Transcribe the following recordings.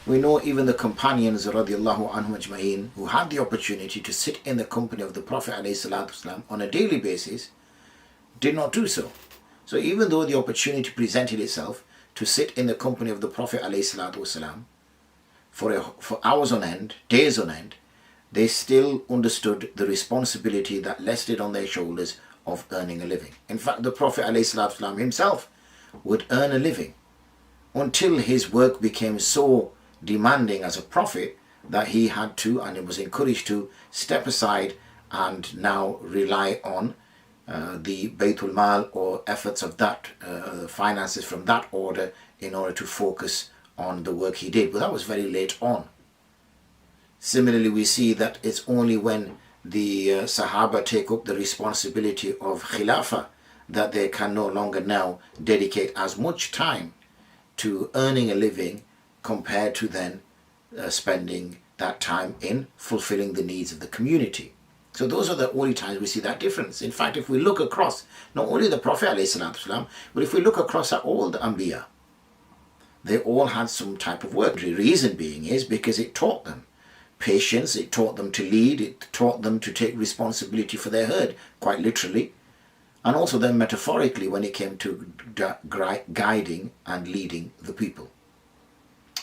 We know even the companions radiallahu anhum ajma'in who had the opportunity to sit in the company of the Prophet ﷺ on a daily basis did not do so. So even though the opportunity presented itself to sit in the company of the Prophet ﷺ for hours on end, days on end, they still understood the responsibility that rested on their shoulders of earning a living. In fact, the Prophet ﷺ himself would earn a living until his work became so demanding as a prophet that he had to, and it was encouraged to, step aside and now rely on the Baytul Mal or efforts of that, finances from that order in order to focus on the work he did. But that was very late on. Similarly, we see that it's only when the Sahaba take up the responsibility of Khilafah that they can no longer now dedicate as much time to earning a living compared to then spending that time in fulfilling the needs of the community. So those are the only times we see that difference. In fact, if we look across not only the Prophet ﷺ, but if we look across at all the Anbiya, they all had some type of work. The reason being is because it taught them patience, it taught them to lead, it taught them to take responsibility for their herd, quite literally, and also then metaphorically when it came to guiding and leading the people.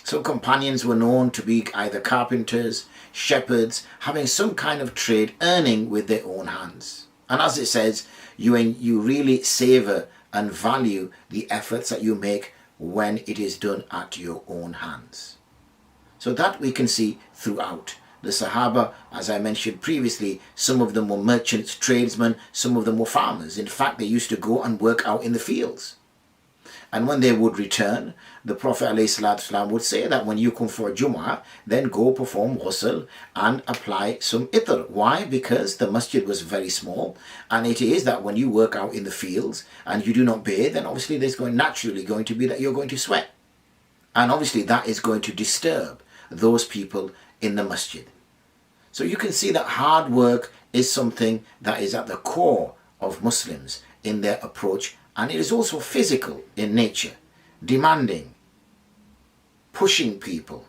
So companions were known to be either carpenters, shepherds, having some kind of trade, earning with their own hands. And as it says, you really savor and value the efforts that you make when it is done at your own hands. So that we can see throughout. The Sahaba, as I mentioned previously, some of them were merchants, tradesmen, some of them were farmers. In fact, they used to go and work out in the fields. And when they would return, the Prophet ﷺ would say that when you come for a Jumu'ah, then go perform ghusl and apply some itr. Why? Because the masjid was very small, and it is that when you work out in the fields and you do not bathe, then obviously there's naturally going to be that you're going to sweat. And obviously that is going to disturb those people in the masjid. So you can see that hard work is something that is at the core of Muslims in their approach, and it is also physical in nature, demanding, pushing people.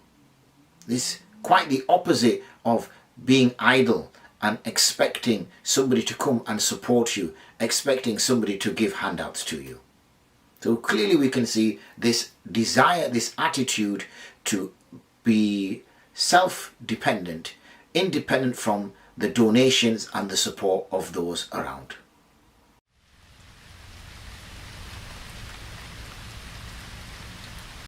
This is quite the opposite of being idle and expecting somebody to come and support you, expecting somebody to give handouts to you. So clearly we can see this desire, this attitude to be self-dependent, independent from the donations and the support of those around.